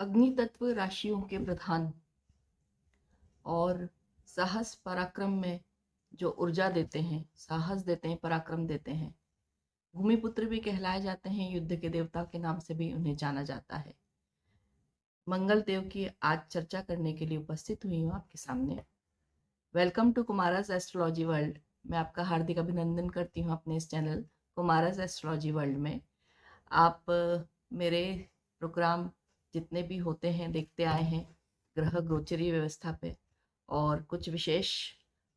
अग्नि तत्व राशियों के प्रधान और साहस पराक्रम में जो ऊर्जा देते हैं, साहस देते हैं, पराक्रम देते हैं, भूमिपुत्र भी कहलाए जाते हैं। युद्ध के देवता के नाम से भी उन्हें जाना जाता है। मंगल देव की आज चर्चा करने के लिए उपस्थित हुई हूँ आपके सामने। Welcome to Kumaras astrology world. मैं आपका हार्दिक अभिनंदन करती हूँ अपने इस चैनल कुमारास एस्ट्रोलॉजी वर्ल्ड में। आप मेरे प्रोग्राम जितने भी होते हैं देखते आए हैं ग्रह गोचरीय व्यवस्था पे, और कुछ विशेष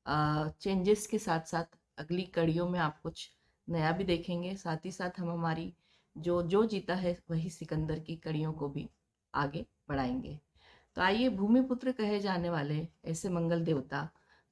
चेंजेस के साथ साथ अगली कड़ियों में आप कुछ नया भी देखेंगे। साथ ही साथ हम हमारी जो जो जीता है वही सिकंदर की कड़ियों को भी आगे बढ़ाएंगे। तो आइए, भूमिपुत्र कहे जाने वाले ऐसे मंगल देवता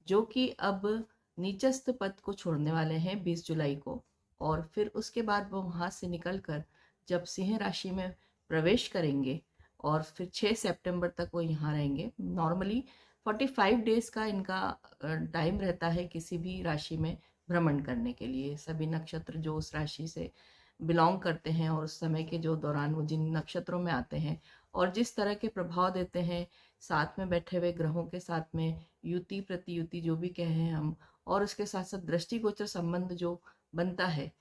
जो कि अब नीचस्थ पद को छोड़ने वाले हैं 20 जुलाई को, और फिर उसके बाद वो वहाँ से निकलकर जब सिंह राशि में प्रवेश करेंगे और फिर 6 सितंबर तक वो यहाँ रहेंगे। नॉर्मली 45 डेज का इनका टाइम रहता है किसी भी राशि में भ्रमण करने के लिए। सभी नक्षत्र जो उस राशि से बिलोंग करते हैं और उस समय के जो दौरान वो जिन नक्षत्रों में आते हैं और जिस तरह के प्रभाव देते हैं, साथ में बैठे हुए ग्रहों के साथ में युति प्रतियुति जो भी कहें हम, और उसके साथ साथ दृष्टिगोचर संबंध जो बनता है,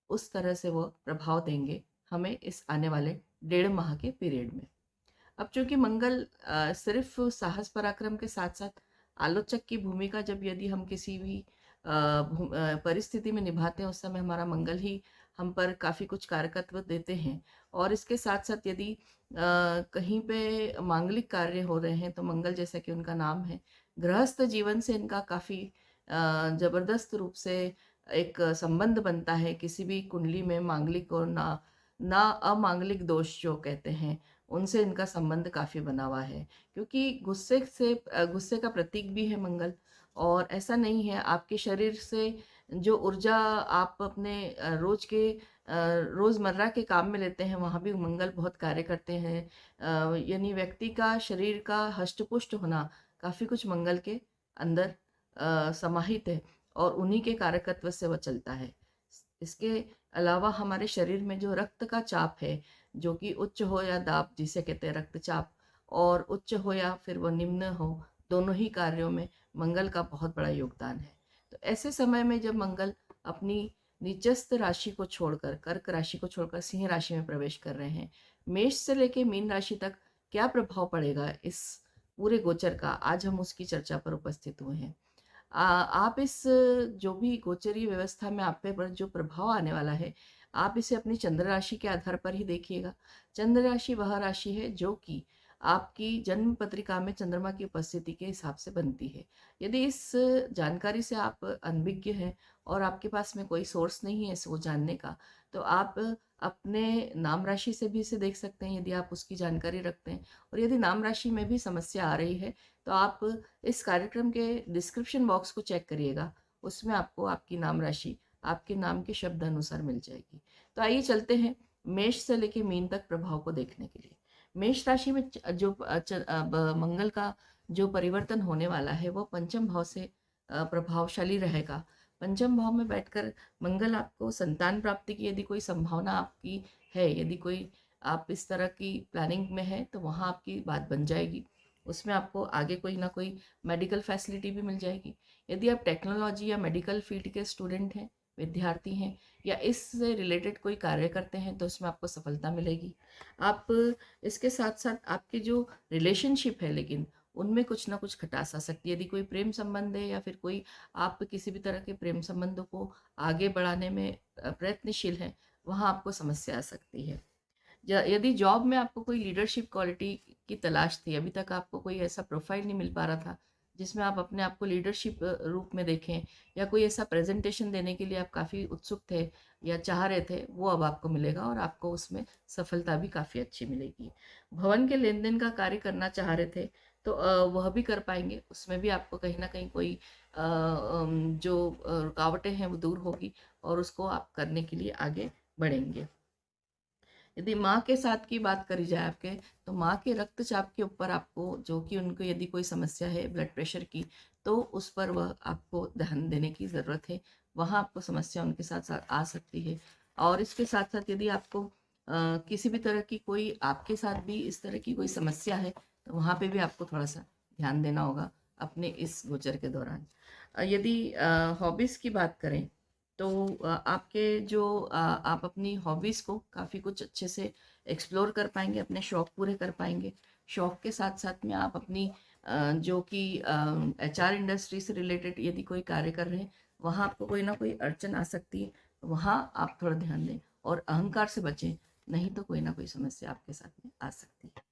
उस तरह से वो प्रभाव देंगे हमें इस आने वाले 1.5 माह के पीरियड में। अब चूंकि मंगल सिर्फ साहस पराक्रम के साथ साथ आलोचक की भूमिका जब यदि हम किसी भी परिस्थिति में निभाते हैं, उस समय हमारा मंगल ही हम पर काफ़ी कुछ कारकत्व देते हैं। और इसके साथ साथ यदि कहीं पे मांगलिक कार्य हो रहे हैं तो मंगल, जैसा कि उनका नाम है, गृहस्थ जीवन से इनका काफ़ी जबरदस्त रूप से एक संबंध बनता है। किसी भी कुंडली में मांगलिक और ना ना अमांगलिक दोष जो कहते हैं, उनसे इनका संबंध काफ़ी बना हुआ है, क्योंकि गुस्से का प्रतीक भी है मंगल। और ऐसा नहीं है, आपके शरीर से जो ऊर्जा आप अपने रोज़मर्रा के काम में लेते हैं, वहाँ भी मंगल बहुत कार्य करते हैं। यानी व्यक्ति का शरीर का हष्ट-पुष्ट होना काफ़ी कुछ मंगल के अंदर समाहित है, और उन्हीं के कारकत्व से वह चलता है। इसके अलावा हमारे शरीर में जो रक्त का चाप है, जो कि उच्च हो या दाब जिसे कहते हैं रक्तचाप, और उच्च हो या फिर वो निम्न हो, दोनों ही कार्यों में मंगल का बहुत बड़ा योगदान है। तो ऐसे समय में जब मंगल अपनी नीचस्थ राशि को छोड़कर, कर्क राशि को छोड़कर सिंह राशि में प्रवेश कर रहे हैं, मेष से लेके मीन राशि तक क्या प्रभाव पड़ेगा इस पूरे गोचर का, आज हम उसकी चर्चा पर उपस्थित हुए हैं। आप इस जो भी गोचरीय व्यवस्था में आप पे पर जो प्रभाव आने वाला है, आप इसे अपनी चंद्र राशि के आधार पर ही देखिएगा। चंद्र राशि वह राशि है जो कि आपकी जन्म पत्रिका में चंद्रमा की उपस्थिति के हिसाब से बनती है। यदि इस जानकारी से आप अनभिज्ञ हैं और आपके पास में कोई सोर्स नहीं है इसको जानने का, तो आप अपने नाम राशि से भी इसे देख सकते हैं, यदि आप उसकी जानकारी रखते हैं। और यदि नाम राशि में भी समस्या आ रही है, तो आप इस कार्यक्रम के डिस्क्रिप्शन बॉक्स को चेक करिएगा, उसमें आपको आपकी नाम राशि आपके नाम के शब्द अनुसार मिल जाएगी। तो आइए चलते हैं मेष से लेके मीन तक प्रभाव को देखने के लिए। मेष राशि में मंगल का जो परिवर्तन होने वाला है वो पंचम भाव से प्रभावशाली रहेगा। पंचम भाव में बैठकर मंगल आपको संतान प्राप्ति की यदि कोई संभावना आपकी है, यदि कोई आप इस तरह की प्लानिंग में है, तो वहाँ आपकी बात बन जाएगी। उसमें आपको आगे कोई ना कोई मेडिकल फैसिलिटी भी मिल जाएगी। यदि आप टेक्नोलॉजी या मेडिकल फील्ड के स्टूडेंट हैं, विद्यार्थी हैं, या इससे रिलेटेड कोई कार्य करते हैं, तो उसमें आपको सफलता मिलेगी। आप इसके साथ साथ आपके जो रिलेशनशिप है, लेकिन उनमें कुछ ना कुछ खटास आ सकती है। यदि कोई प्रेम संबंध है या फिर कोई आप किसी भी तरह के प्रेम संबंधों को आगे बढ़ाने में प्रयत्नशील हैं, वहाँ आपको समस्या आ सकती है। यदि जॉब में आपको कोई लीडरशिप क्वालिटी की तलाश थी, अभी तक आपको कोई ऐसा प्रोफाइल नहीं मिल पा रहा था जिसमें आप अपने आप को लीडरशिप रूप में देखें, या कोई ऐसा प्रेजेंटेशन देने के लिए आप काफ़ी उत्सुक थे या चाह रहे थे, वो अब आपको मिलेगा और आपको उसमें सफलता भी काफ़ी अच्छी मिलेगी। भवन के लेन देन का कार्य करना चाह रहे थे, तो वह भी कर पाएंगे। उसमें भी आपको कहीं ना कहीं कोई जो रुकावटें हैं वो दूर होगी और उसको आप करने के लिए आगे बढ़ेंगे। यदि माँ के साथ की बात करी जाए आपके, तो माँ के रक्तचाप के ऊपर आपको, जो कि उनको यदि कोई समस्या है ब्लड प्रेशर की, तो उस पर वह आपको ध्यान देने की ज़रूरत है। वहाँ आपको समस्या उनके साथ साथ आ सकती है। और इसके साथ साथ यदि आपको किसी भी तरह की कोई आपके साथ भी इस तरह की कोई समस्या है तो वहाँ पे भी आपको थोड़ा सा ध्यान देना होगा अपने इस गोचर के दौरान। यदि हॉबीज़ की बात करें तो आपके जो आप अपनी हॉबीज़ को काफ़ी कुछ अच्छे से एक्सप्लोर कर पाएंगे, अपने शौक़ पूरे कर पाएंगे। शौक़ के साथ साथ में आप अपनी जो कि एचआर इंडस्ट्री से रिलेटेड यदि कोई कार्य कर रहे हैं, वहाँ आपको कोई ना कोई अड़चन आ सकती है, तो वहाँ आप थोड़ा ध्यान दें और अहंकार से बचें, नहीं तो कोई ना कोई समस्या आपके साथ में आ सकती है।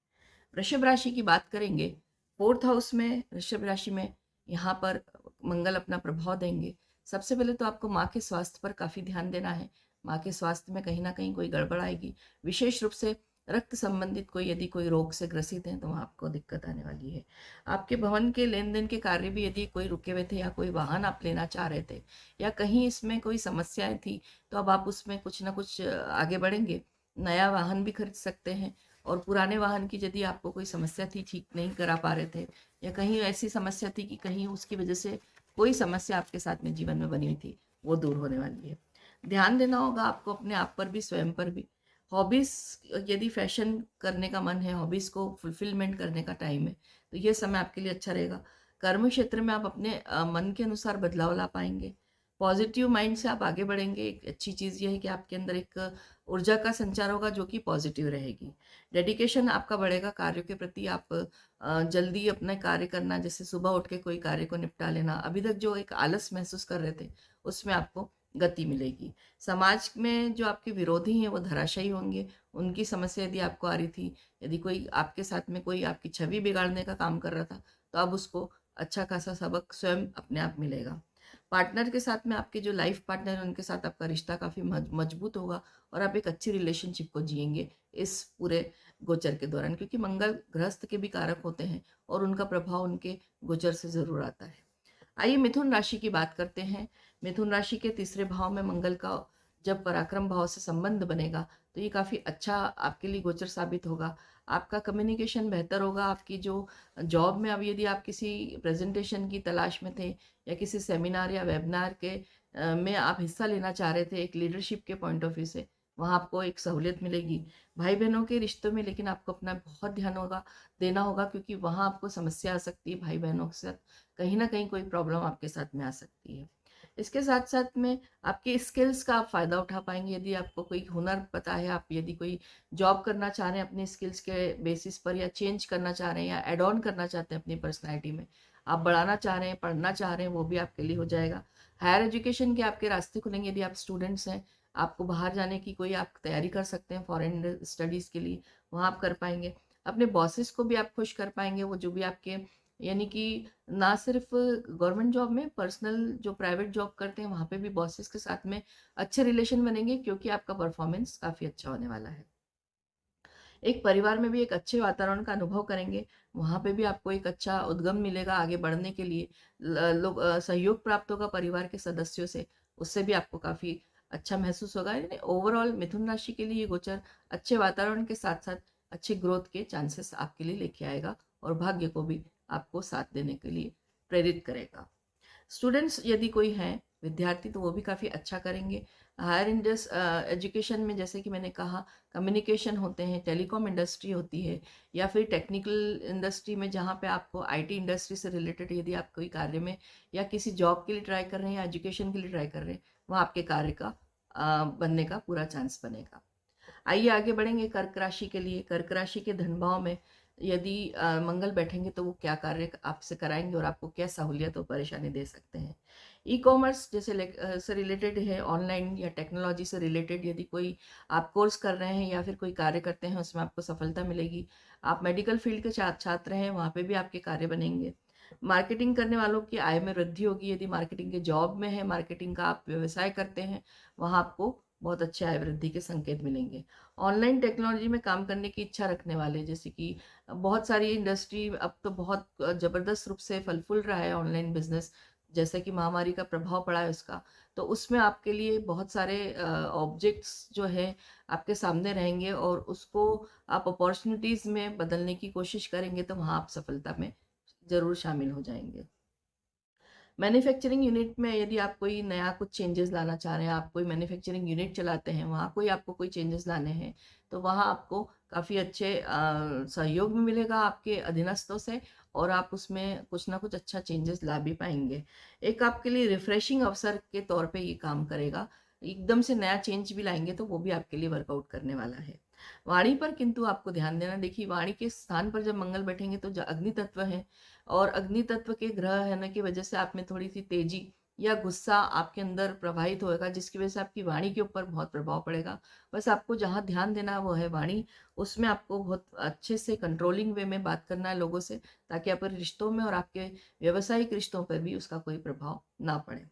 वृषभ राशि की बात करेंगे, फोर्थ हाउस में वृषभ राशि में यहाँ पर मंगल अपना प्रभाव देंगे। सबसे पहले तो आपको माँ के स्वास्थ्य पर काफ़ी ध्यान देना है। माँ के स्वास्थ्य में कहीं ना कहीं कोई गड़बड़ आएगी, विशेष रूप से रक्त संबंधित कोई यदि कोई रोग से ग्रसित हैं तो वहाँ आपको दिक्कत आने वाली है। आपके भवन के लेन देन के कार्य भी यदि कोई रुके हुए थे या कोई वाहन आप लेना चाह रहे थे या कहीं इसमें कोई समस्याएं थी, तो अब आप उसमें कुछ ना कुछ आगे बढ़ेंगे, नया वाहन भी खरीद सकते हैं। और पुराने वाहन की यदि आपको कोई समस्या थी, ठीक नहीं करा पा रहे थे या कहीं ऐसी समस्या थी कि कहीं उसकी वजह से कोई समस्या आपके साथ में जीवन में बनी हुई थी, वो दूर होने वाली है। ध्यान देना होगा आपको अपने आप पर भी, स्वयं पर भी। हॉबीज़, यदि फैशन करने का मन है, हॉबीज़ को फुलफिलमेंट करने का टाइम है, तो ये समय आपके लिए अच्छा रहेगा। कर्म क्षेत्र में आप अपने मन के अनुसार बदलाव ला पाएंगे। पॉजिटिव माइंड से आप आगे बढ़ेंगे। एक अच्छी चीज़ ये है कि आपके अंदर एक ऊर्जा का संचार होगा जो कि पॉजिटिव रहेगी। डेडिकेशन आपका बढ़ेगा कार्यों के प्रति। आप जल्दी अपने कार्य करना, जैसे सुबह उठ के कोई कार्य को निपटा लेना, अभी तक जो एक आलस महसूस कर रहे थे उसमें आपको गति मिलेगी। समाज में जो आपके विरोधी हैं वो धराशायी होंगे। उनकी समस्या यदि आपको आ रही थी, यदि कोई आपके साथ में कोई आपकी छवि बिगाड़ने का काम कर रहा था, तो अब उसको अच्छा खासा सबक स्वयं अपने आप मिलेगा। पार्टनर के साथ में, आपके जो लाइफ पार्टनर है उनके साथ आपका रिश्ता काफ़ी मजबूत होगा और आप एक अच्छी रिलेशनशिप को जिएंगे इस पूरे गोचर के दौरान, क्योंकि मंगल गृहस्थ के भी कारक होते हैं और उनका प्रभाव उनके गोचर से ज़रूर आता है। आइए मिथुन राशि की बात करते हैं। मिथुन राशि के तीसरे भाव में मंगल का जब पराक्रम भाव से संबंध बनेगा तो ये काफ़ी अच्छा आपके लिए गोचर साबित होगा। आपका कम्युनिकेशन बेहतर होगा। आपकी जो जॉब में, अब यदि आप किसी प्रेजेंटेशन की तलाश में थे या किसी सेमिनार या वेबिनार के में आप हिस्सा लेना चाह रहे थे एक लीडरशिप के पॉइंट ऑफ व्यू से, वहाँ आपको एक सहूलियत मिलेगी। भाई बहनों के रिश्तों में लेकिन आपको अपना बहुत ध्यान होगा देना होगा, क्योंकि वहाँ आपको समस्या आ सकती है। भाई बहनों के साथ कहीं ना कहीं कोई प्रॉब्लम आपके साथ में आ सकती है। इसके साथ साथ में आपके स्किल्स का आप फ़ायदा उठा पाएंगे। यदि आपको कोई हुनर पता है, आप यदि कोई जॉब करना चाह रहे हैं अपने स्किल्स के बेसिस पर, या चेंज करना चाह रहे हैं या एड ऑन करना चाहते हैं अपनी पर्सनैलिटी में, आप बढ़ाना चाह रहे हैं, पढ़ना चाह रहे हैं, वो भी आपके लिए हो जाएगा। हायर एजुकेशन के आपके रास्ते खुलेंगे। यदि आप स्टूडेंट्स हैं, आपको बाहर जाने की कोई आप तैयारी कर सकते हैं फॉरेन स्टडीज़ के लिए, वहाँ आप कर पाएंगे। अपने बॉसेस को भी आप खुश कर पाएंगे। वो जो भी आपके, यानी कि ना सिर्फ गवर्नमेंट जॉब में, पर्सनल जो प्राइवेट जॉब करते हैं वहाँ पे भी बॉसेस के साथ में अच्छे रिलेशन बनेंगे, क्योंकि आपका परफॉर्मेंस काफ़ी अच्छा होने वाला है। एक परिवार में भी एक अच्छे वातावरण का अनुभव करेंगे। वहाँ पे भी आपको एक अच्छा उद्गम मिलेगा आगे बढ़ने के लिए। लोग सहयोग प्राप्त होगा परिवार के सदस्यों से, उससे भी आपको काफ़ी अच्छा महसूस होगा। यानी ओवरऑल मिथुन राशि के लिए ये गोचर अच्छे वातावरण के साथ साथ अच्छे ग्रोथ के चांसेस आपके लिए लेके आएगा और भाग्य को भी आपको साथ देने के लिए प्रेरित करेगा। स्टूडेंट्स यदि कोई हैं, विद्यार्थी, तो वो भी काफ़ी अच्छा करेंगे। हायर एजुकेशन में, जैसे कि मैंने कहा, कम्युनिकेशन होते हैं, टेलीकॉम इंडस्ट्री होती है, या फिर टेक्निकल इंडस्ट्री में जहाँ पे आपको आईटी इंडस्ट्री से रिलेटेड यदि आप कोई कार्य में या किसी जॉब के लिए ट्राई कर रहे हैं या एजुकेशन के लिए ट्राई कर रहे हैं, वहाँ आपके कार्य का बनने का पूरा चांस बनेगा। आइए आगे बढ़ेंगे कर्क राशि के लिए। कर्क राशि के धन भाव में यदि मंगल बैठेंगे तो वो क्या कार्य आपसे कराएंगे और आपको क्या सहूलियत और परेशानी दे सकते हैं। ई कॉमर्स जैसे से रिलेटेड है, ऑनलाइन या टेक्नोलॉजी से रिलेटेड यदि कोई आप कोर्स कर रहे हैं या फिर कोई कार्य करते हैं, उसमें आपको सफलता मिलेगी। आप मेडिकल फील्ड के छात्र हैं, वहाँ पे भी आपके कार्य बनेंगे। मार्केटिंग करने वालों की आय में वृद्धि होगी। यदि मार्केटिंग के जॉब में है, मार्केटिंग का आप व्यवसाय करते हैं, वहाँ आपको बहुत अच्छे आय वृद्धि के संकेत मिलेंगे। ऑनलाइन टेक्नोलॉजी में काम करने की इच्छा रखने वाले, जैसे कि बहुत सारी इंडस्ट्री अब तो बहुत ज़बरदस्त रूप से फल फूल रहा है ऑनलाइन बिजनेस, जैसे कि महामारी का प्रभाव पड़ा है उसका, तो उसमें आपके लिए बहुत सारे ऑब्जेक्ट्स जो है आपके सामने रहेंगे और उसको आप अपॉर्चुनिटीज़ में बदलने की कोशिश करेंगे, तो वहाँ आप सफलता में ज़रूर शामिल हो जाएंगे। मैन्युफैक्चरिंग यूनिट में यदि आप कोई नया कुछ चेंजेस लाना चाह रहे हैं, आप कोई मैन्युफैक्चरिंग यूनिट चलाते हैं, वहाँ कोई आपको कोई चेंजेस लाने हैं, तो वहाँ आपको काफ़ी अच्छे सहयोग भी मिलेगा आपके अधीनस्थों से, और आप उसमें कुछ ना कुछ अच्छा चेंजेस ला भी पाएंगे। एक आपके लिए रिफ्रेशिंग अवसर के तौर पे ये काम करेगा। एकदम से नया चेंज भी लाएंगे तो वो भी आपके लिए वर्कआउट करने वाला है। वाणी पर किंतु आपको ध्यान देना, देखिए वाणी के स्थान पर जब मंगल बैठेंगे तो जो अग्नि तत्व है, और अग्नि तत्व के ग्रह होने की वजह से आप में थोड़ी सी तेजी या गुस्सा आपके अंदर प्रवाहित होएगा, जिसकी वजह से आपकी वाणी के ऊपर बहुत प्रभाव पड़ेगा। बस आपको जहाँ ध्यान देना है वो है वाणी। उसमें आपको बहुत अच्छे से कंट्रोलिंग वे में बात करना है लोगों से, ताकि आपके रिश्तों में और आपके व्यावसायिक रिश्तों पर भी उसका कोई प्रभाव ना पड़े।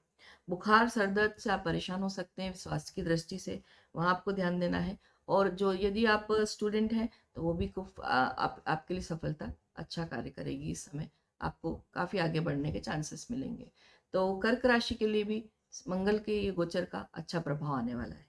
बुखार सर दर्द से आप परेशान हो सकते हैं स्वास्थ्य की दृष्टि से, वहाँ आपको ध्यान देना है। और जो यदि आप स्टूडेंट हैं तो वो भी खूब आपके लिए सफलता अच्छा कार्य करेगी। इस समय आपको काफ़ी आगे बढ़ने के चांसेस मिलेंगे। तो कर्क राशि के लिए भी मंगल के ये गोचर का अच्छा प्रभाव आने वाला है।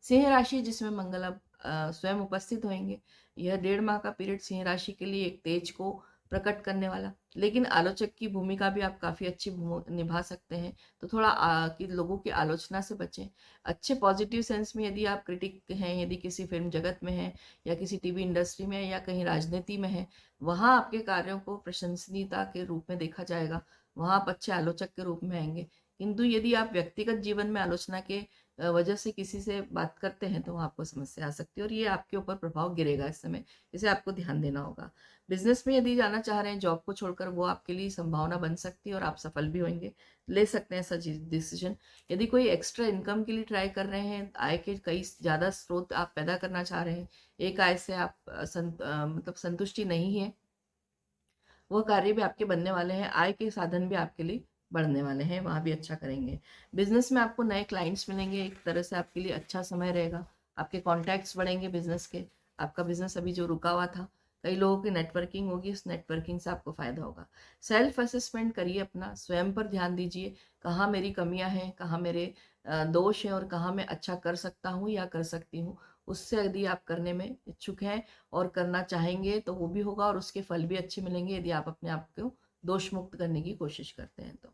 सिंह राशि जिसमें मंगल अब स्वयं उपस्थित होंगे, यह 1.5 माह का पीरियड सिंह राशि के लिए एक तेज को प्रकट करने वाला, लेकिन आलोचक की भूमिका भी आप काफ़ी अच्छी निभा सकते हैं। तो थोड़ा कि लोगों की आलोचना से बचें। अच्छे पॉजिटिव सेंस में यदि आप क्रिटिक हैं, यदि किसी फिल्म जगत में हैं, या किसी टीवी इंडस्ट्री में, या कहीं राजनीति में हैं, वहाँ आपके कार्यों को प्रशंसनीयता के रूप में देखा जाएगा, वहाँ आप अच्छे आलोचक के रूप में आएंगे। किंतु यदि आप व्यक्तिगत जीवन में आलोचना के वजह से किसी से बात करते हैं, तो वहाँ आपको समस्या आ सकती है, और ये आपके ऊपर प्रभाव गिरेगा इस समय। इसे आपको ध्यान देना होगा। बिजनेस में यदि जाना चाह रहे हैं जॉब को छोड़कर, वो आपके लिए संभावना बन सकती है और आप सफल भी होंगे, ले सकते हैं ऐसा डिसीजन। यदि कोई एक्स्ट्रा इनकम के लिए ट्राई कर रहे हैं, आय के कई ज़्यादा स्रोत आप पैदा करना चाह रहे हैं, एक आय से आप मतलब संतुष्टि नहीं है, वह कार्य भी आपके बनने वाले हैं। आय के साधन भी आपके लिए बढ़ने वाले हैं, वहाँ भी अच्छा करेंगे। बिजनेस में आपको नए क्लाइंट्स मिलेंगे, एक तरह से आपके लिए अच्छा समय रहेगा। आपके कॉन्टैक्ट्स बढ़ेंगे बिजनेस के। आपका बिजनेस अभी जो रुका हुआ था, कई लोगों की नेटवर्किंग होगी, उस नेटवर्किंग से आपको फायदा होगा। सेल्फ असेसमेंट करिए, अपना स्वयं पर ध्यान दीजिए, कहाँ मेरी कमियां हैं, कहाँ मेरे दोष हैं, और कहाँ मैं अच्छा कर सकता हूँ या कर सकती हूँ। उससे यदि आप करने में इच्छुक हैं और करना चाहेंगे तो वो भी होगा, और उसके फल भी अच्छे मिलेंगे यदि आप अपने आप को दोष मुक्त करने की कोशिश करते हैं तो।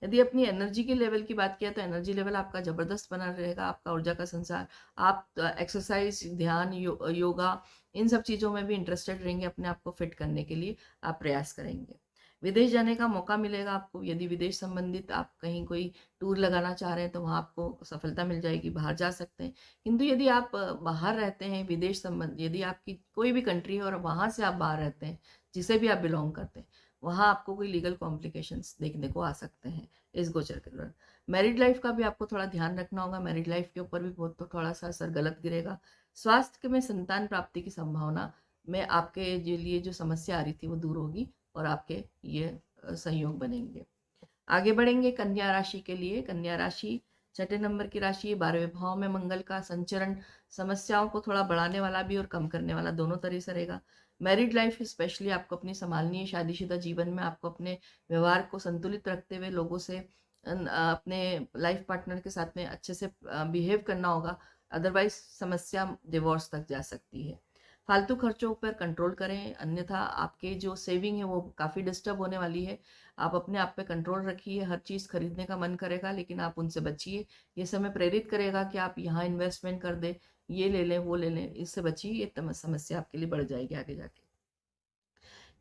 यदि अपनी एनर्जी के लेवल की बात किया तो एनर्जी लेवल आपका ज़बरदस्त बना रहेगा, आपका ऊर्जा का संसार। आप एक्सरसाइज, ध्यान, योगा, इन सब चीज़ों में भी इंटरेस्टेड रहेंगे। अपने आप को फिट करने के लिए आप प्रयास करेंगे। विदेश जाने का मौका मिलेगा आपको। यदि विदेश संबंधित आप कहीं कोई टूर लगाना चाह रहे हैं तो वहाँ आपको सफलता मिल जाएगी, बाहर जा सकते हैं। किंतु यदि आप बाहर रहते हैं, विदेश संबंध यदि आपकी कोई भी कंट्री है और वहाँ से आप बाहर रहते हैं, जिसे भी आप बिलोंग करते हैं, वहाँ आपको कोई लीगल कॉम्प्लिकेशंस देखने को आ सकते हैं इस गोचर के दौरान। मैरिड लाइफ का भी आपको थोड़ा ध्यान रखना होगा। मैरिड लाइफ के ऊपर भी बहुत तो थोड़ा सा असर गलत गिरेगा। स्वास्थ्य में संतान प्राप्ति की संभावना में आपके लिए जो समस्या आ रही थी वो दूर होगी, और आपके ये संयोग बनेंगे। आगे बढ़ेंगे कन्या राशि के लिए। कन्या राशि 6 नंबर की राशि है। 12वें भाव में मंगल का संचरण समस्याओं को थोड़ा बढ़ाने वाला भी और कम करने वाला दोनों तरह से रहेगा। मैरिड लाइफ स्पेशली आपको अपनी संभालनी है। शादीशुदा जीवन में आपको अपने व्यवहार को संतुलित रखते हुए लोगों से अपने लाइफ पार्टनर के साथ में अच्छे से बिहेव करना होगा, अदरवाइज समस्या डिवोर्स तक जा सकती है। फालतू खर्चों पर कंट्रोल करें, अन्यथा आपके जो सेविंग है वो काफ़ी डिस्टर्ब होने वाली है। आप अपने आप पे कंट्रोल रखिए। हर चीज़ खरीदने का मन करेगा, लेकिन आप उनसे बचिए। ये समय प्रेरित करेगा कि आप यहाँ इन्वेस्टमेंट कर दें, ये ले लें, वो ले लें, इससे बचिए। ये समस्या आपके लिए बढ़ जाएगी आगे जाके।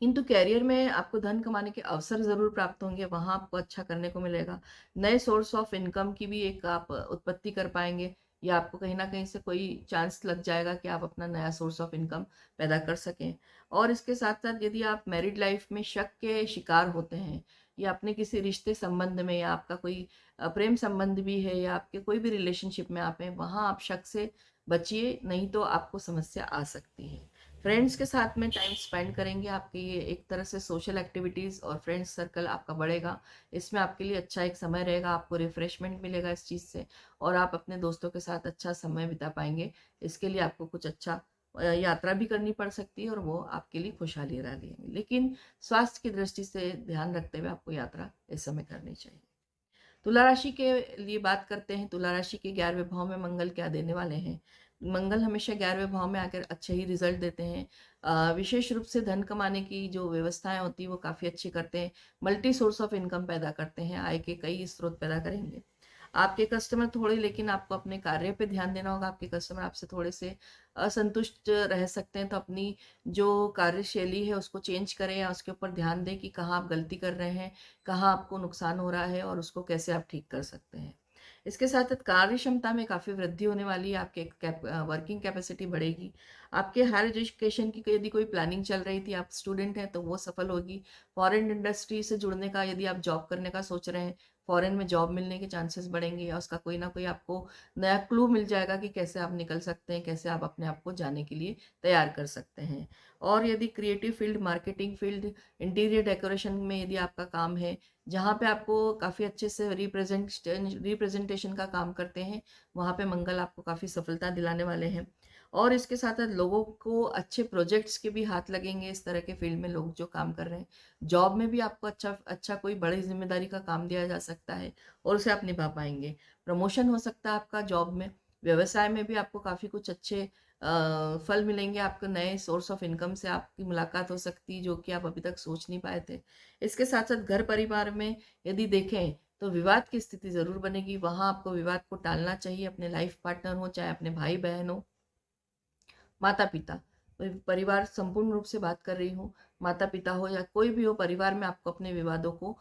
किंतु कैरियर में आपको धन कमाने के अवसर ज़रूर प्राप्त होंगे, वहाँ आपको अच्छा करने को मिलेगा। नए सोर्स ऑफ इनकम की भी एक आप उत्पत्ति कर पाएंगे, या आपको कहीं ना कहीं से कोई चांस लग जाएगा कि आप अपना नया सोर्स ऑफ इनकम पैदा कर सकें। और इसके साथ साथ यदि आप मैरिड लाइफ में शक के शिकार होते हैं, या अपने किसी रिश्ते संबंध में, या आपका कोई प्रेम संबंध भी है, या आपके कोई भी रिलेशनशिप में आप हैं, वहाँ आप शक से बचिए, नहीं तो आपको समस्या आ सकती है। फ्रेंड्स के साथ में टाइम स्पेंड करेंगे, आपके ये एक तरह से सोशल एक्टिविटीज़ और फ्रेंड्स सर्कल आपका बढ़ेगा। इसमें आपके लिए अच्छा एक समय रहेगा, आपको रिफ्रेशमेंट मिलेगा इस चीज़ से, और आप अपने दोस्तों के साथ अच्छा समय बिता पाएंगे। इसके लिए आपको कुछ अच्छा यात्रा भी करनी पड़ सकती है, और वो आपके लिए खुशहाली ला लेंगे। लेकिन स्वास्थ्य की दृष्टि से ध्यान रखते हुए आपको यात्रा इस समय करनी चाहिए। तुला राशि के लिए बात करते हैं। तुला राशि के 11वें भाव में मंगल क्या देने वाले हैं। मंगल हमेशा 11वें भाव में आकर अच्छे ही रिजल्ट देते हैं। विशेष रूप से धन कमाने की जो व्यवस्थाएं होती हैं वो काफ़ी अच्छी करते हैं। मल्टी सोर्स ऑफ इनकम पैदा करते हैं, आय के कई स्रोत पैदा करेंगे। आपके कस्टमर थोड़े, लेकिन आपको अपने कार्य पे ध्यान देना होगा। आपके कस्टमर आपसे थोड़े से असंतुष्ट रह सकते हैं, तो अपनी जो कार्यशैली है उसको चेंज करें या उसके ऊपर ध्यान दें कि कहाँ आप गलती कर रहे हैं, कहाँ आपको नुकसान हो रहा है और उसको कैसे आप ठीक कर सकते हैं। इसके साथ साथ कार्य क्षमता में काफ़ी वृद्धि होने वाली है, आपके वर्किंग कैपेसिटी बढ़ेगी। आपके हायर एजुकेशन की यदि कोई प्लानिंग चल रही थी, आप स्टूडेंट हैं, तो वो सफल होगी। फॉरेन इंडस्ट्री से जुड़ने का यदि आप जॉब करने का सोच रहे हैं, फॉरेन में जॉब मिलने के चांसेस बढ़ेंगे या उसका कोई ना कोई आपको नया क्लू मिल जाएगा कि कैसे आप निकल सकते हैं, कैसे आप अपने आप को जाने के लिए तैयार कर सकते हैं। और यदि creative field, marketing field, interior decoration में यदि आपका काम है, जहाँ पे आपको काफ़ी अच्छे से रिप्रेजेंटेशन का काम करते हैं, वहाँ पे मंगल आपको काफ़ी सफलता दिलाने वाले हैं। और इसके साथ साथ लोगों को अच्छे प्रोजेक्ट्स के भी हाथ लगेंगे। इस तरह के फील्ड में लोग जो काम कर रहे हैं, जॉब में भी आपको अच्छा अच्छा कोई बड़ी जिम्मेदारी का काम दिया जा सकता है और उसे आप निभा पाएंगे। प्रमोशन हो सकता है आपका जॉब में। व्यवसाय में भी आपको काफ़ी कुछ अच्छे फल मिलेंगे। आपको नए सोर्स ऑफ इनकम से आपकी मुलाकात हो सकती है, जो कि आप अभी तक सोच नहीं पाए थे। इसके साथ साथ घर परिवार में यदि देखें तो विवाद की स्थिति ज़रूर बनेगी। वहाँ आपको विवाद को टालना चाहिए। अपने लाइफ पार्टनर हो, चाहे अपने भाई बहन हो, माता पिता, परिवार संपूर्ण रूप से बात कर रही हूँ, माता पिता हो या कोई भी हो परिवार में, आपको अपने विवादों को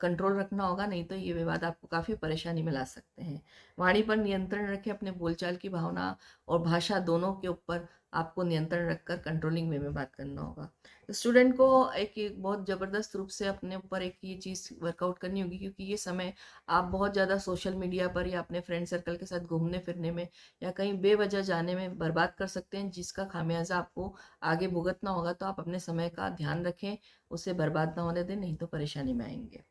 कंट्रोल रखना होगा, नहीं तो ये विवाद आपको काफ़ी परेशानी में ला सकते हैं। वाणी पर नियंत्रण रखें। अपने बोलचाल की भावना और भाषा दोनों के ऊपर आपको नियंत्रण रखकर कंट्रोलिंग वे में बात करना होगा। स्टूडेंट को एक बहुत ज़बरदस्त रूप से अपने ऊपर एक ये चीज़ वर्कआउट करनी होगी, क्योंकि ये समय आप बहुत ज़्यादा सोशल मीडिया पर या अपने फ्रेंड सर्कल के साथ घूमने फिरने में या कहीं बेवजह जाने में बर्बाद कर सकते हैं, जिसका खामियाजा आपको आगे भुगतना होगा। तो आप अपने समय का ध्यान रखें, उसे बर्बाद ना होने दें, नहीं तो परेशानी में आएंगे।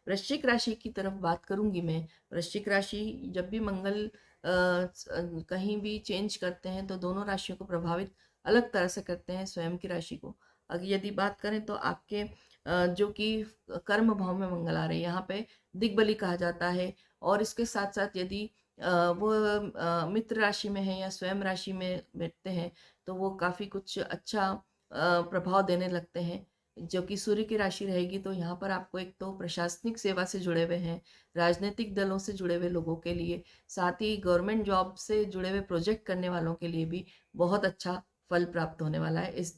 वृश्चिक राशि की तरफ बात करूंगी मैं। वृश्चिक राशि, जब भी मंगल कहीं भी चेंज करते हैं तो दोनों राशियों को प्रभावित अलग तरह से करते हैं, स्वयं की राशि को। अगर यदि बात करें तो आपके जो कि कर्म भाव में मंगल आ रहे हैं, यहाँ पे दिग्बली कहा जाता है। और इसके साथ साथ यदि वो मित्र राशि में है या स्वयं राशि में बैठते हैं, तो वो काफ़ी कुछ अच्छा प्रभाव देने लगते हैं। जो कि सूर्य की राशि रहेगी, तो यहाँ पर आपको एक तो प्रशासनिक सेवा से जुड़े हुए हैं, राजनीतिक दलों से जुड़े हुए लोगों के लिए, साथ ही गवर्नमेंट जॉब से जुड़े हुए प्रोजेक्ट करने वालों के लिए भी बहुत अच्छा फल प्राप्त होने वाला है इस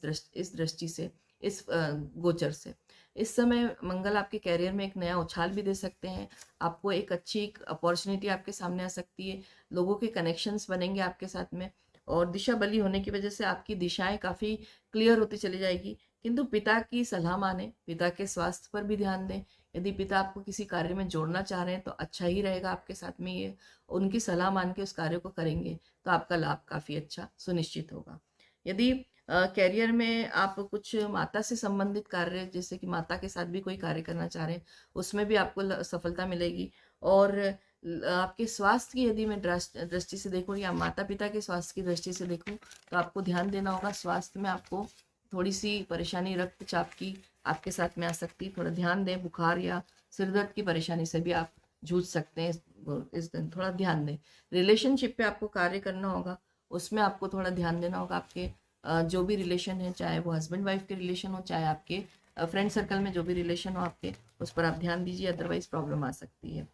दृष्टि से, इस गोचर से। इस समय मंगल आपके कैरियर में एक नया उछाल भी दे सकते हैं। आपको एक अच्छी अपॉर्चुनिटी आपके सामने आ सकती है। लोगों के कनेक्शंस बनेंगे आपके साथ में, और दिशा बली होने की वजह से आपकी दिशाएं काफ़ी क्लियर होती चली जाएगी। किंतु पिता की सलाह माने, पिता के स्वास्थ्य पर भी ध्यान दें। यदि पिता आपको किसी कार्य में जोड़ना चाह रहे हैं तो अच्छा ही रहेगा आपके साथ में, ये उनकी सलाह मान के उस कार्य को करेंगे तो आपका लाभ काफ़ी अच्छा सुनिश्चित होगा। यदि कैरियर में आप कुछ माता से संबंधित कार्य, जैसे कि माता के साथ भी कोई कार्य करना चाह रहे हैं, उसमें भी आपको सफलता मिलेगी। और आपके स्वास्थ्य की यदि मैं दृष्टि से देखूँ या माता पिता के स्वास्थ्य की दृष्टि से देखूँ, तो आपको ध्यान देना होगा। स्वास्थ्य में आपको थोड़ी सी परेशानी रक्तचाप की आपके साथ में आ सकती है, थोड़ा ध्यान दें। बुखार या सिर दर्द की परेशानी से भी आप जूझ सकते हैं इस दिन, थोड़ा ध्यान दें। रिलेशनशिप पे आपको कार्य करना होगा, उसमें आपको थोड़ा ध्यान देना होगा। आपके जो भी रिलेशन है, चाहे वो हस्बैंड वाइफ के रिलेशन हो, चाहे आपके फ्रेंड सर्कल में जो भी रिलेशन हो आपके, उस पर आप ध्यान दीजिए, अदरवाइज प्रॉब्लम आ सकती है।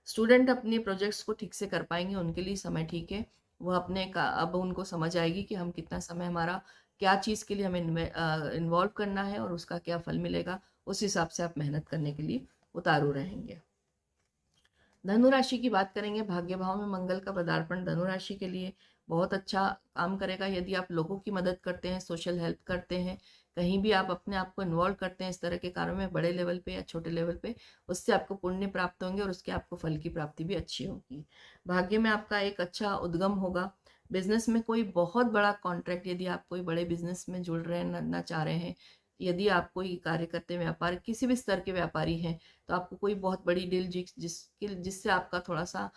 स्टूडेंट अपने प्रोजेक्ट्स को ठीक से कर पाएंगे, उनके लिए समय ठीक है। वो अपने का अब उनको समझ आएगी कि हम कितना समय, हमारा क्या चीज़ के लिए हमें इन्वॉल्व करना है और उसका क्या फल मिलेगा, उस हिसाब से आप मेहनत करने के लिए उतारू रहेंगे। धनु राशि की बात करेंगे। भाग्य भाव में मंगल का पदार्पण धनु राशि के लिए बहुत अच्छा काम करेगा। यदि आप लोगों की मदद करते हैं, सोशल हेल्प करते हैं, कहीं भी आप अपने आप को इन्वॉल्व करते हैं इस तरह के कार्यों में, बड़े लेवल पे या छोटे लेवल पे, उससे आपको पुण्य प्राप्त होंगे और उसके आपको फल की प्राप्ति भी अच्छी होगी। भाग्य में आपका एक अच्छा उद्गम होगा। बिजनेस में कोई बहुत बड़ा कॉन्ट्रैक्ट, यदि आप कोई बड़े बिजनेस में जुड़ रहे हैं, ना चाह रहे हैं, यदि आप कोई कार्य करते हैं, व्यापार किसी भी स्तर के व्यापारी हैं, तो आपको कोई बहुत बड़ी डील जिससे आपका थोड़ा सा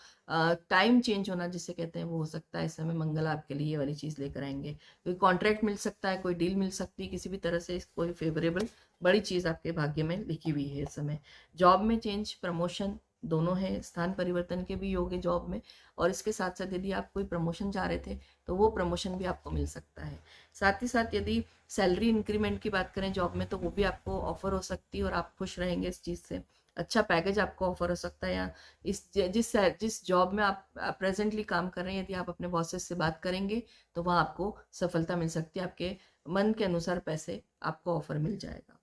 टाइम चेंज होना जिसे कहते हैं, वो हो सकता है। इस समय मंगल आपके लिए ये वाली चीज़ लेकर आएंगे। कोई कॉन्ट्रैक्ट मिल सकता है, कोई डील मिल सकती है, किसी भी तरह से कोई फेवरेबल बड़ी चीज़ आपके भाग्य में लिखी हुई है इस समय। जॉब में चेंज, प्रमोशन, दोनों हैं, स्थान परिवर्तन के भी योग है जॉब में, और इसके साथ साथ यदि आप कोई प्रमोशन चाह रहे थे तो वो प्रमोशन भी आपको मिल सकता है। साथ ही साथ यदि सैलरी इंक्रीमेंट की बात करें जॉब में, तो वो भी आपको ऑफर हो सकती है और आप खुश रहेंगे इस चीज़ से। अच्छा पैकेज आपको ऑफर हो सकता है, या जिस जॉब में आप प्रेजेंटली काम कर रहे हैं, यदि आप अपने बॉसेस से बात करेंगे तो वहाँ आपको सफलता मिल सकती है, आपके मन के अनुसार पैसे आपको ऑफर मिल जाएगा।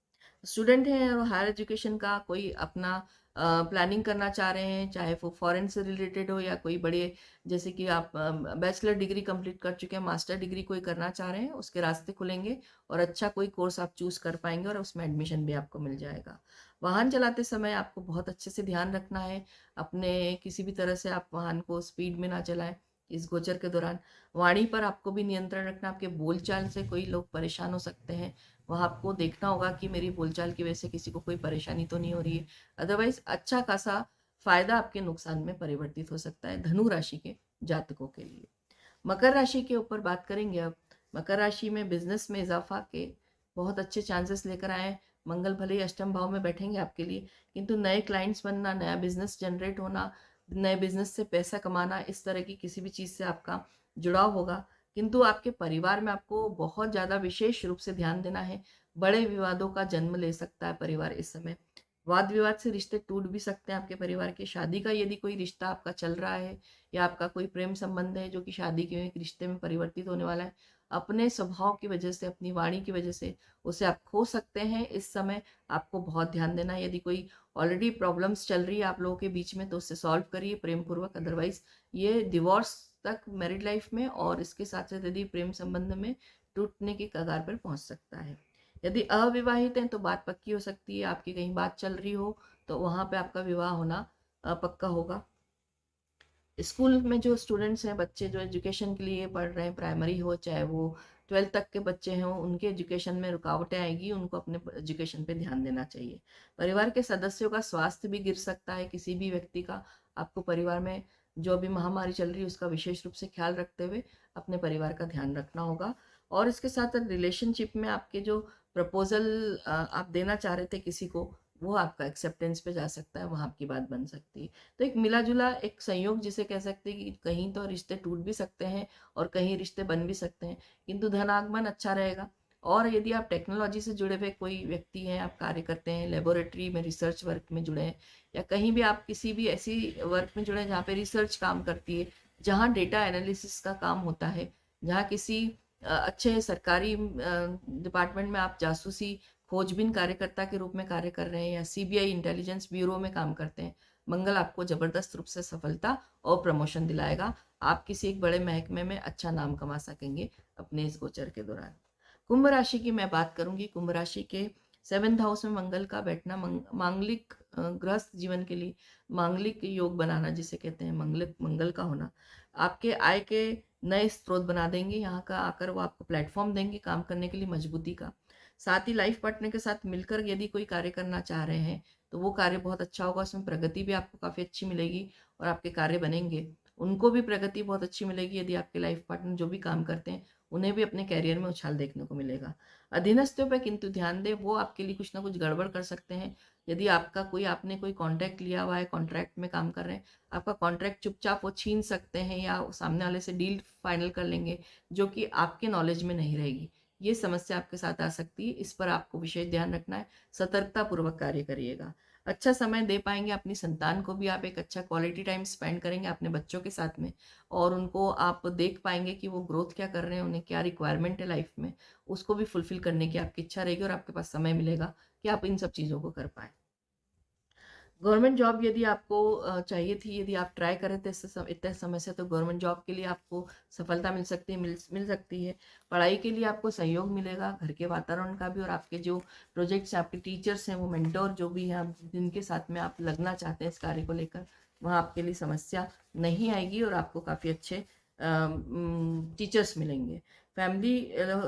स्टूडेंट हैं और हायर एजुकेशन का कोई अपना प्लानिंग करना चाह रहे हैं, चाहे वो फॉरेन से रिलेटेड हो या कोई बड़े, जैसे कि आप बैचलर डिग्री कंप्लीट कर चुके हैं, मास्टर डिग्री कोई करना चाह रहे हैं, उसके रास्ते खुलेंगे और अच्छा कोई कोर्स आप चूज कर पाएंगे और उसमें एडमिशन भी आपको मिल जाएगा। वाहन चलाते समय आपको बहुत अच्छे से ध्यान रखना है, अपने किसी भी तरह से आप वाहन को स्पीड में ना चलाएं इस गोचर के दौरान। वाणी पर आपको भी नियंत्रण रखना, आपके बोलचाल से कोई लोग परेशान हो सकते हैं, वहाँ आपको देखना होगा कि मेरी बोलचाल की वजह से किसी को कोई परेशानी तो नहीं हो रही है, अदरवाइज अच्छा खासा फायदा आपके नुकसान में परिवर्तित हो सकता है धनु राशि के जातकों के लिए। मकर राशि के ऊपर बात करेंगे अब। मकर राशि में बिजनेस में इजाफा के बहुत अच्छे चांसेस लेकर आए। मंगल भले ही अष्टम भाव में बैठेंगे आपके लिए, किंतु नए क्लाइंट्स बनना, नया बिजनेस जनरेट होना, नए बिजनेस से पैसा कमाना, इस तरह की किसी भी चीज़ से आपका जुड़ाव होगा। किंतु आपके परिवार में आपको बहुत ज़्यादा विशेष रूप से ध्यान देना है। बड़े विवादों का जन्म ले सकता है परिवार इस समय। वाद विवाद से रिश्ते टूट भी सकते हैं आपके परिवार के। शादी का यदि कोई रिश्ता आपका चल रहा है या आपका कोई प्रेम संबंध है जो कि शादी के एक रिश्ते में परिवर्तित होने वाला है, अपने स्वभाव की वजह से, अपनी वाणी की वजह से उसे आप खो सकते हैं। इस समय आपको बहुत ध्यान देना है। यदि कोई ऑलरेडी प्रॉब्लम्स चल रही है आप लोगों के बीच में तो उससे सॉल्व करिए प्रेम पूर्वक, अदरवाइज ये डिवोर्स तक मैरिड लाइफ में और इसके साथ साथ यदि प्रेम संबंध में टूटने की कगार पर पहुंच सकता है। यदि अविवाहित हैं तो बात पक्की हो सकती है, आपकी कहीं बात चल रही हो तो वहां पे आपका विवाह होना पक्का होगा। स्कूल में जो स्टूडेंट्स हैं, बच्चे जो एजुकेशन के लिए पढ़ रहे हैं, प्राइमरी हो चाहे वो 12th तक के बच्चे हों, उनके एजुकेशन में रुकावटें आएगी, उनको अपने एजुकेशन पे ध्यान देना चाहिए। परिवार के सदस्यों का स्वास्थ्य भी गिर सकता है, किसी भी व्यक्ति का। आपको परिवार में जो अभी महामारी चल रही है उसका विशेष रूप से ख्याल रखते हुए अपने परिवार का ध्यान रखना होगा। और इसके साथ साथ रिलेशनशिप में आपके जो प्रपोजल आप देना चाह रहे थे किसी को, वो आपका एक्सेप्टेंस पे जा सकता है, वहाँ आपकी बात बन सकती है। तो एक मिला जुला एक संयोग जिसे कह सकते हैं कि कहीं तो रिश्ते टूट भी सकते हैं और कहीं रिश्ते बन भी सकते हैं, किंतु धन आगमन अच्छा रहेगा। और यदि आप टेक्नोलॉजी से जुड़े हुए कोई व्यक्ति हैं, आप कार्य करते हैं, लेबोरेटरी में रिसर्च वर्क में जुड़े हैं, या कहीं भी आप किसी भी ऐसी वर्क में जुड़े हैं जहाँ पे रिसर्च काम करती है, जहाँ डेटा एनालिसिस का काम होता है, जहाँ किसी अच्छे सरकारी डिपार्टमेंट में आप जासूसी खोजबीन कार्यकर्ता के रूप में कार्य कर रहे हैं, या सीबीआई इंटेलिजेंस ब्यूरो में काम करते हैं, मंगल आपको जबरदस्त रूप से सफलता और प्रमोशन दिलाएगा। आप किसी एक बड़े महकमे में अच्छा नाम कमा सकेंगे अपने इस गोचर के दौरान। कुंभ राशि की मैं बात करूंगी। कुंभ राशि के 7th हाउस में मंगल का बैठना मांगलिक गृहस्थ जीवन के लिए मांगलिक योग बनाना जिसे कहते हैं, मंगल का होना आपके आय के नए स्रोत बना देंगे। यहाँ का आकर वो आपको प्लेटफॉर्म देंगे काम करने के लिए मजबूती का। साथ ही लाइफ पार्टनर के साथ मिलकर यदि कोई कार्य करना चाह रहे हैं तो वो कार्य बहुत अच्छा होगा, उसमें प्रगति भी आपको काफ़ी अच्छी मिलेगी और आपके कार्य बनेंगे। उनको भी प्रगति बहुत अच्छी मिलेगी। यदि आपके लाइफ पार्टनर जो भी काम करते हैं उन्हें भी अपने कैरियर में उछाल देखने को मिलेगा। अधीनस्थों पर किंतु ध्यान दें, वो आपके लिए कुछ ना कुछ गड़बड़ कर सकते हैं। यदि आपने कोई कॉन्ट्रैक्ट लिया हुआ है, कॉन्ट्रैक्ट में काम कर रहे हैं, आपका कॉन्ट्रैक्ट चुपचाप वो छीन सकते हैं या सामने वाले से डील फाइनल कर लेंगे जो कि आपके नॉलेज में नहीं रहेगी। ये समस्या आपके साथ आ सकती है, इस पर आपको विशेष ध्यान रखना है। सतर्कता पूर्वक कार्य करिएगा। अच्छा समय दे पाएंगे अपनी संतान को भी, आप एक अच्छा क्वालिटी टाइम स्पेंड करेंगे अपने बच्चों के साथ में, और उनको आप देख पाएंगे कि वो ग्रोथ क्या कर रहे हैं, उन्हें क्या रिक्वायरमेंट है लाइफ में, उसको भी फुलफिल करने की आपकी इच्छा रहेगी और आपके पास समय मिलेगा कि आप इन सब चीज़ों को कर पाएँ। गवर्नमेंट जॉब यदि आपको चाहिए थी, यदि आप ट्राई कर रहे थे इतने समय से, तो गवर्नमेंट जॉब के लिए आपको सफलता मिल सकती है, मिल सकती है। पढ़ाई के लिए आपको सहयोग मिलेगा घर के वातावरण का भी, और आपके जो प्रोजेक्ट्स हैं, आपके टीचर्स हैं, वो मेंटोर जो भी हैं, जिनके साथ में आप लगना चाहते हैं इस कार्य को लेकर, वहाँ आपके लिए समस्या नहीं आएगी और आपको काफ़ी अच्छे टीचर्स मिलेंगे। फैमिली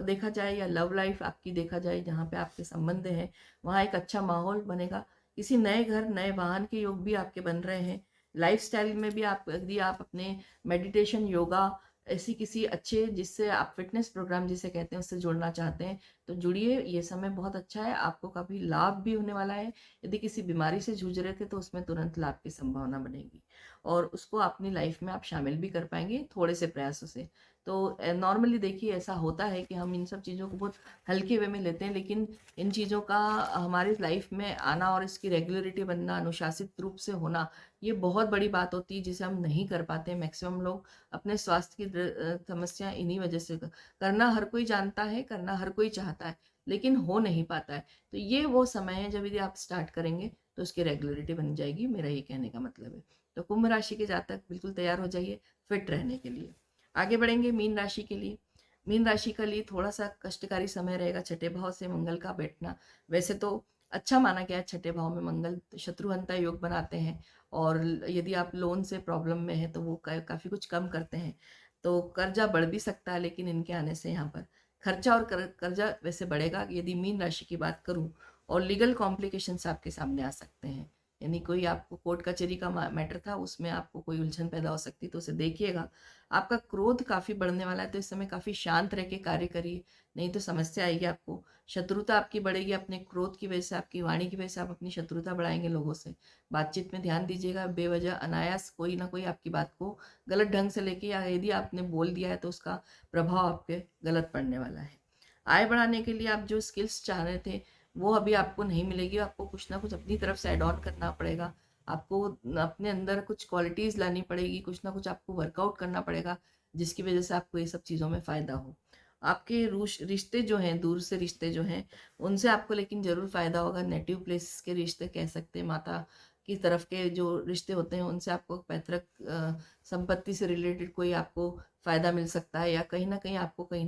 देखा जाए या लव लाइफ आपकी देखा जाए, जहाँ पे आपके संबंध हैं, वहाँ एक अच्छा माहौल बनेगा। किसी नए घर, नए वाहन के योग भी आपके बन रहे हैं। लाइफस्टाइल में भी यदि आप अपने मेडिटेशन, योगा, ऐसी किसी अच्छे जिससे आप फिटनेस प्रोग्राम जिसे कहते हैं उससे जुड़ना चाहते हैं तो जुड़िए, ये समय बहुत अच्छा है, आपको काफ़ी लाभ भी होने वाला है। यदि किसी बीमारी से जूझ रहे थे तो उसमें तुरंत लाभ की संभावना बनेगी और उसको अपनी लाइफ में आप शामिल भी कर पाएंगे थोड़े से प्रयासों से। तो नॉर्मली देखिए ऐसा होता है कि हम इन सब चीज़ों को बहुत हल्के वे में लेते हैं, लेकिन इन चीज़ों का हमारी लाइफ में आना और इसकी रेगुलरिटी बनना, अनुशासित रूप से होना, ये बहुत बड़ी बात होती है जिसे हम नहीं कर पाते। मैक्सिमम लोग अपने स्वास्थ्य की समस्या इन्हीं वजह से, करना हर कोई जानता है, करना हर कोई चाहता है, लेकिन हो नहीं पाता है। तो ये वो समय है जब यदि आप स्टार्ट करेंगे तो उसकी रेगुलरिटी बन जाएगी, मेरा ये कहने का मतलब है। तो कुंभ राशि के जातक बिल्कुल तैयार हो जाइए फिट रहने के लिए। आगे बढ़ेंगे मीन राशि के लिए। मीन राशि के लिए थोड़ा सा कष्टकारी समय रहेगा, छठे भाव से मंगल का बैठना। वैसे तो अच्छा माना गया है, छठे भाव में मंगल शत्रुहंता योग बनाते हैं और यदि आप लोन से प्रॉब्लम में है तो वो काफ़ी कुछ कम करते हैं। तो कर्जा बढ़ भी सकता है, लेकिन इनके आने से यहाँ पर खर्चा और कर्जा वैसे बढ़ेगा यदि मीन राशि की बात करूँ। और लीगल कॉम्प्लिकेशंस आपके सामने आ सकते हैं, यानी कोई आपको कोर्ट कचहरी का मैटर था, उसमें आपको कोई उलझन पैदा हो सकती, तो उसे देखिएगा। आपका क्रोध काफ़ी बढ़ने वाला है, तो इस समय काफ़ी शांत रह के कार्य करिए, नहीं तो समस्या आएगी आपको। शत्रुता आपकी बढ़ेगी अपने क्रोध की वजह से, आपकी वाणी की वजह से आप अपनी शत्रुता बढ़ाएंगे लोगों से। बातचीत में ध्यान दीजिएगा, बेवजह अनायास कोई ना कोई आपकी बात को गलत ढंग से लेके, या यदि आपने बोल दिया है तो उसका प्रभाव आपके गलत पड़ने वाला है। आय बढ़ाने के लिए आप जो स्किल्स चाह रहे थे वो अभी आपको नहीं मिलेगी, आपको कुछ ना कुछ अपनी तरफ से ऐड ऑन करना पड़ेगा। आपको अपने अंदर कुछ क्वालिटीज़ लानी पड़ेगी, कुछ ना कुछ आपको वर्कआउट करना पड़ेगा, जिसकी वजह से आपको ये सब चीज़ों में फ़ायदा हो। आपके रिश्ते जो हैं, दूर से रिश्ते जो हैं, उनसे आपको लेकिन ज़रूर फ़ायदा होगा। नेटिव प्लेस के रिश्ते कह सकते हैं, माता की तरफ के जो रिश्ते होते हैं उनसे आपको पैतृक संपत्ति से रिलेटेड कोई आपको फ़ायदा मिल सकता है, या कहीं ना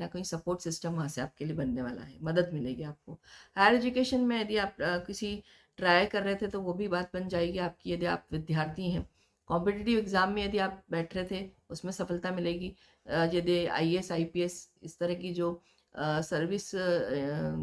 कहीं सपोर्ट सिस्टम वहाँ से आपके लिए बनने वाला है, मदद मिलेगी आपको। हायर एजुकेशन में यदि आप किसी ट्राई कर रहे थे तो वो भी बात बन जाएगी आपकी, यदि आप विद्यार्थी हैं। कॉम्पिटिटिव एग्ज़ाम में यदि आप बैठ रहे थे उसमें सफलता मिलेगी। यदि आईएएस आईपीएस इस तरह की जो सर्विस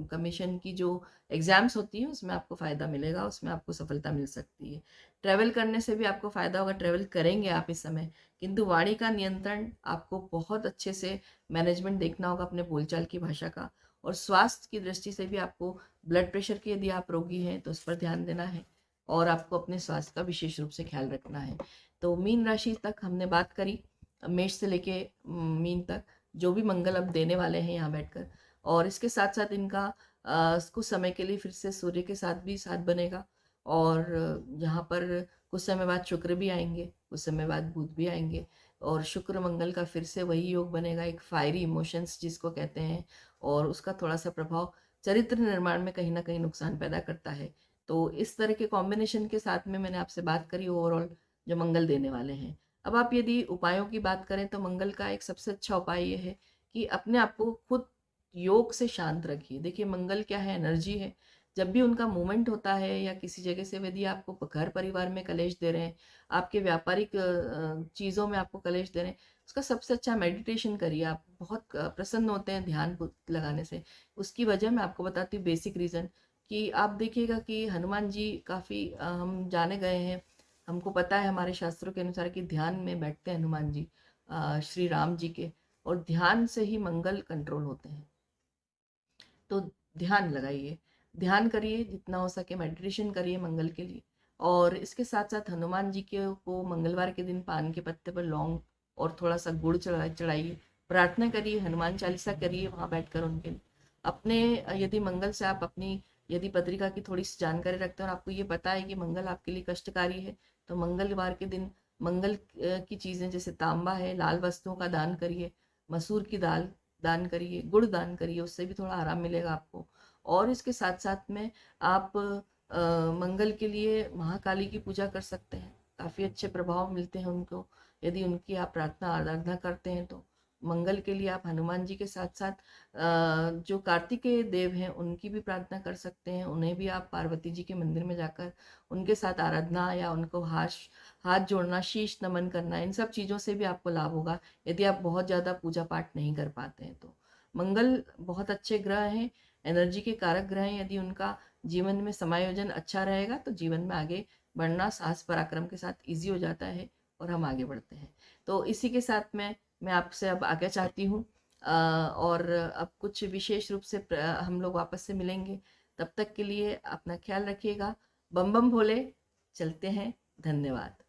कमीशन की जो एग्ज़ाम्स होती हैं उसमें आपको फ़ायदा मिलेगा, उसमें आपको सफलता मिल सकती है। ट्रैवल करने से भी आपको फ़ायदा होगा, ट्रैवल करेंगे आप इस समय, किंतु वाणी का नियंत्रण आपको बहुत अच्छे से मैनेजमेंट देखना होगा अपने बोलचाल की भाषा का। और स्वास्थ्य की दृष्टि से भी आपको ब्लड प्रेशर की यदि आप रोगी हैं तो उस पर ध्यान देना है, और आपको अपने स्वास्थ्य का विशेष रूप से ख्याल रखना है। तो मीन राशि तक हमने बात करी, मेष से लेके मीन तक जो भी मंगल अब देने वाले हैं यहाँ बैठकर। और इसके साथ साथ इनका कुछ समय के लिए फिर से सूर्य के साथ भी साथ बनेगा, और यहाँ पर कुछ समय बाद शुक्र भी आएंगे, कुछ समय बाद बुध भी आएंगे, और शुक्र मंगल का फिर से वही योग बनेगा, एक फायरी इमोशंस जिसको कहते हैं, और उसका थोड़ा सा प्रभाव चरित्र निर्माण में कहीं ना कहीं नुकसान पैदा करता है। तो इस तरह के कॉम्बिनेशन के साथ में मैंने आपसे बात करी ओवरऑल जो मंगल देने वाले हैं। अब आप यदि उपायों की बात करें तो मंगल का एक सबसे अच्छा उपाय ये है कि अपने आप को खुद योग से शांत रखिए। देखिए मंगल क्या है, एनर्जी है। जब भी उनका मूवमेंट होता है या किसी जगह से यदि आपको घर परिवार में कलेश दे रहे हैं, आपके व्यापारिक चीज़ों में आपको कलेश दे रहे हैं, उसका सबसे अच्छा मेडिटेशन करिए। आप बहुत प्रसन्न होते हैं ध्यान लगाने से। उसकी वजह मैं आपको बताती हूँ, बेसिक रीज़न कि आप देखिएगा कि हनुमान जी काफ़ी हम जाने गए हैं, हमको पता है हमारे शास्त्रों के अनुसार कि ध्यान में बैठते हैं हनुमान जी श्री राम जी के, और ध्यान से ही मंगल कंट्रोल होते हैं। तो ध्यान लगाइए, ध्यान करिए जितना हो सके, मेडिटेशन करिए मंगल के लिए। और इसके साथ साथ हनुमान जी के को मंगलवार के दिन पान के पत्ते पर लौंग और थोड़ा सा गुड़ चढ़ाइए, प्रार्थना करिए, हनुमान चालीसा करिए वहाँ बैठकर उनके लिए। अपने यदि मंगल से आप अपनी यदि पत्रिका की थोड़ी सी जानकारी रखते हैं और आपको ये पता है कि मंगल आपके लिए कष्टकारी है, तो मंगलवार के दिन मंगल की चीज़ें जैसे तांबा है, लाल वस्तुओं का दान करिए, मसूर की दाल दान करिए, गुड़ दान करिए, उससे भी थोड़ा आराम मिलेगा आपको। और इसके साथ साथ में आप मंगल के लिए महाकाली की पूजा कर सकते हैं, काफ़ी अच्छे प्रभाव मिलते हैं उनको यदि उनकी आप प्रार्थना आराधना करते हैं तो। मंगल के लिए आप हनुमान जी के साथ साथ जो कार्तिकेय देव हैं उनकी भी प्रार्थना कर सकते हैं, उन्हें भी आप पार्वती जी के मंदिर में जाकर उनके साथ आराधना या उनको हाथ जोड़ना, शीश नमन करना, इन सब चीज़ों से भी आपको लाभ होगा यदि आप बहुत ज़्यादा पूजा पाठ नहीं कर पाते हैं तो। मंगल बहुत अच्छे ग्रह हैं, एनर्जी के कारक ग्रह हैं। यदि उनका जीवन में समायोजन अच्छा रहेगा तो जीवन में आगे बढ़ना साहस पराक्रम के साथ ईजी हो जाता है और हम आगे बढ़ते हैं। तो इसी के साथ मैं आपसे अब आज्ञा चाहती हूँ। और अब कुछ विशेष रूप से हम लोग वापस से मिलेंगे। तब तक के लिए अपना ख्याल रखिएगा। बम बम भोले, चलते हैं। धन्यवाद।